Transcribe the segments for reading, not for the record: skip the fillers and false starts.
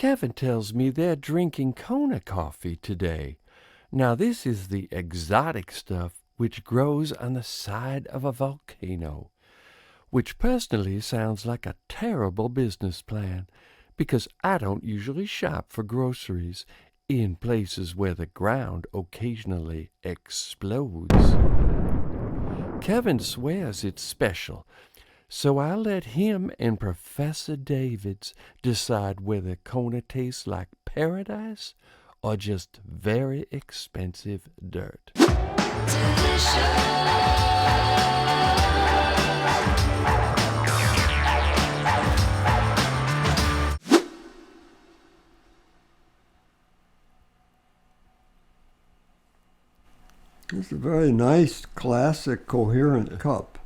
Kevin tells me they're drinking Kona coffee today. Now this is the exotic stuff which grows on the side of a volcano, which personally sounds like a terrible business plan, because I don't usually shop for groceries in places where the ground occasionally explodes. Kevin swears it's special, so I let him and Professor Davids decide whether Kona tastes like paradise or just very expensive dirt. It's a very nice, classic, coherent cup.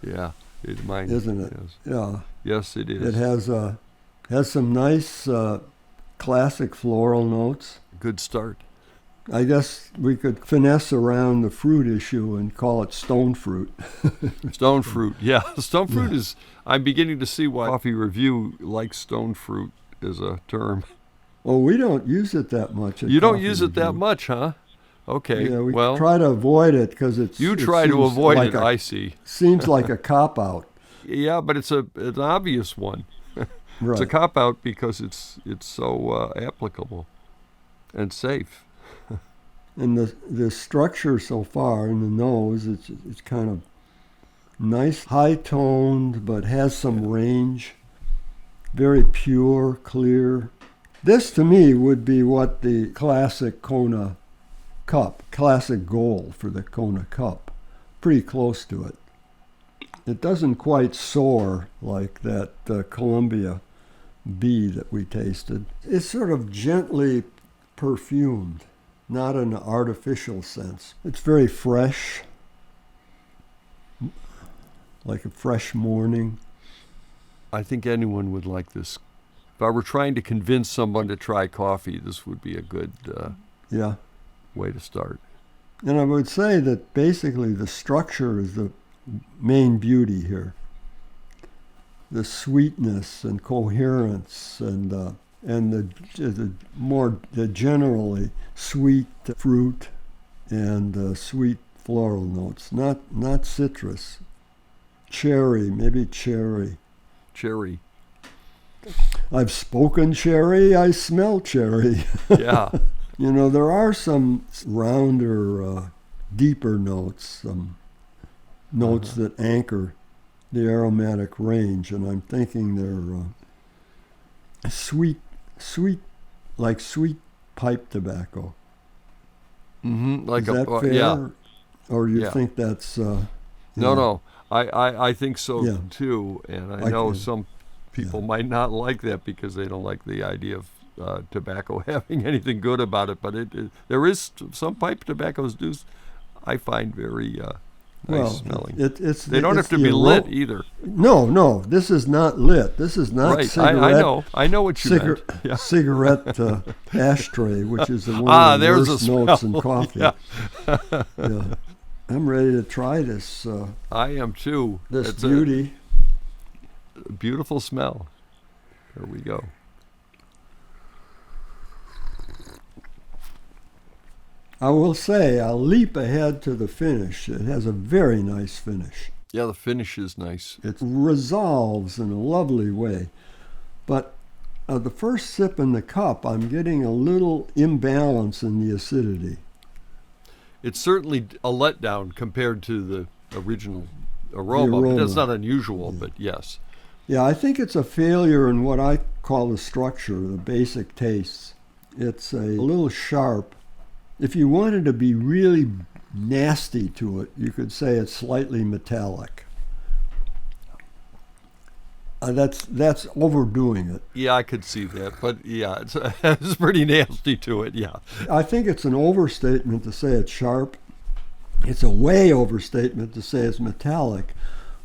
Yeah, it's mine. Isn't it? Yes. Yeah. Yes, it is. It has some nice classic floral notes. Good start. I guess we could finesse around the fruit issue and call it stone fruit. Stone fruit, yeah. Stone fruit is, I'm beginning to see why Coffee Review likes stone fruit as a term. Well, we don't use it that much. You don't use it that much, huh? Okay, yeah, we well. try to avoid it because it's... You try to avoid it, I see. Seems like a cop-out. Yeah, but it's an obvious one. Right. It's a cop-out because it's so applicable and safe. And the structure so far in the nose, it's kind of nice, high-toned, but has some range. Very pure, clear. This, to me, would be what the classic Kona cup, classic goal for the Kona cup. Pretty close to it. It doesn't quite soar like that Columbia bee that we tasted. It's sort of gently perfumed, not in an artificial sense. It's very fresh, like a fresh morning. I think anyone would like this. If I were trying to convince someone to try coffee, this would be a good way to start. And I would say that basically the structure is the main beauty here. The sweetness and coherence and the generally sweet fruit and sweet floral notes, not citrus. Cherry, maybe cherry. Cherry. I've spoken cherry, I smell cherry. Yeah. You know, there are some rounder, deeper notes, some notes that anchor the aromatic range, and I'm thinking they're sweet, like sweet pipe tobacco. Mm-hmm. Like Is that fair? Yeah. Or you think that's... No. I think so too, and I know some people might not like that because they don't like the idea of tobacco having anything good about it, but there is some pipe tobaccos do I find very nice smelling. They don't have to be lit either. No, this is not lit. This is not right. cigarette. I know what you meant. Yeah. Cigarette ashtray, which is one of the worst notes in coffee. Yeah. I'm ready to try this. I am too. This beauty. A beautiful smell. Here we go. I will say, I'll leap ahead to the finish. It has a very nice finish. Yeah, the finish is nice. It resolves in a lovely way. But the first sip in the cup, I'm getting a little imbalance in the acidity. It's certainly a letdown compared to the original aroma. But that's not unusual, but yes. Yeah, I think it's a failure in what I call the structure, the basic tastes. It's a little sharp. If you wanted to be really nasty to it, you could say it's slightly metallic. That's overdoing it. Yeah, I could see that, but yeah, it's pretty nasty to it, yeah. I think it's an overstatement to say it's sharp. It's a way overstatement to say it's metallic,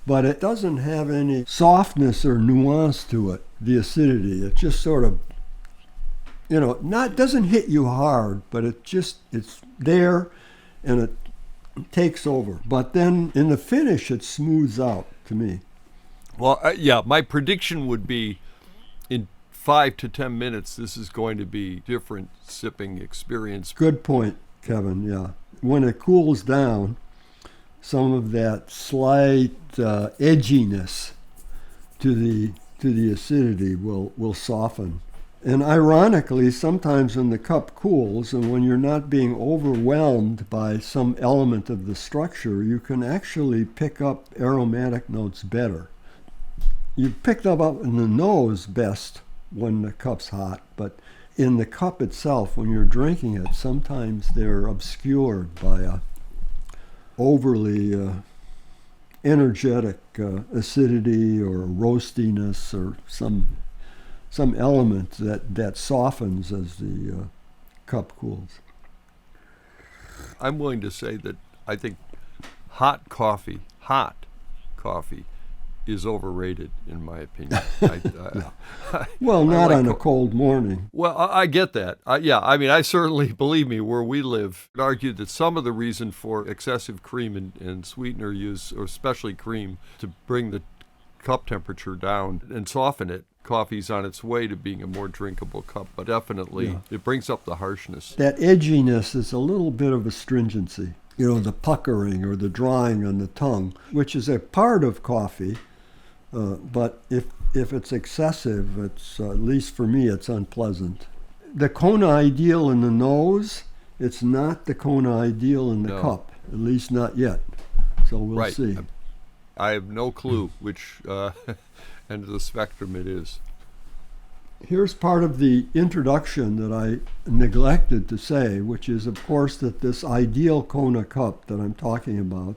but it doesn't have any softness or nuance to it, the acidity. It just sort of, doesn't hit you hard, but it's there and it takes over. But then in the finish, it smooths out to me. Well, my prediction would be in 5 to 10 minutes, this is going to be different sipping experience. Good point, Kevin, yeah. When it cools down, some of that slight edginess to the acidity will soften. And ironically, sometimes when the cup cools and when you're not being overwhelmed by some element of the structure, you can actually pick up aromatic notes better. You pick them up in the nose best when the cup's hot, but in the cup itself, when you're drinking it, sometimes they're obscured by a overly energetic acidity or roastiness or some element that softens as the cup cools. I'm willing to say that I think hot coffee is overrated, in my opinion. Well, not on a cold morning. Well, I get that. I certainly, believe me, where we live, I'd argue that some of the reason for excessive cream and sweetener use, or especially cream, to bring the cup temperature down and soften it, coffee's on its way to being a more drinkable cup, but definitely it brings up the harshness. That edginess is a little bit of astringency, the puckering or the drawing on the tongue, which is a part of coffee. But if it's excessive, it's at least for me, it's unpleasant. The Kona ideal in the nose, it's not the Kona ideal in the cup, at least not yet. So we'll see. I have no clue which end of the spectrum it is. Here's part of the introduction that I neglected to say, which is, of course, that this ideal Kona cup that I'm talking about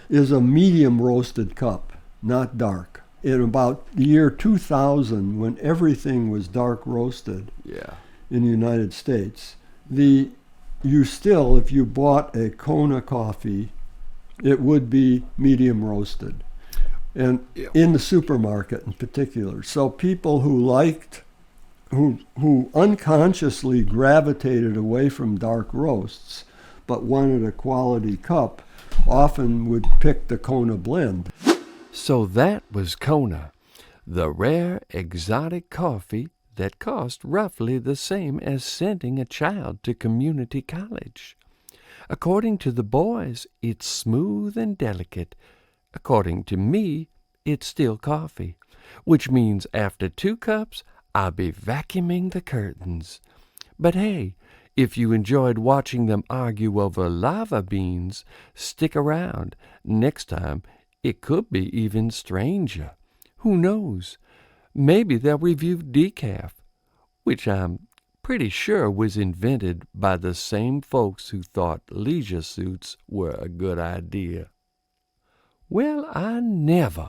is a medium roasted cup, not dark. In about the year 2000, when everything was dark roasted in the United States, if you bought a Kona coffee, it would be medium roasted, and in the supermarket in particular. So people who unconsciously gravitated away from dark roasts but wanted a quality cup often would pick the Kona blend. So that was Kona, the rare exotic coffee that cost roughly the same as sending a child to community college. According to the boys, it's smooth and delicate. According to me, it's still coffee, which means after 2 cups, I'll be vacuuming the curtains. But hey, if you enjoyed watching them argue over lava beans, stick around. Next time, it could be even stranger. Who knows? Maybe they'll review decaf, which I'm pretty sure was invented by the same folks who thought leisure suits were a good idea. Well, I never.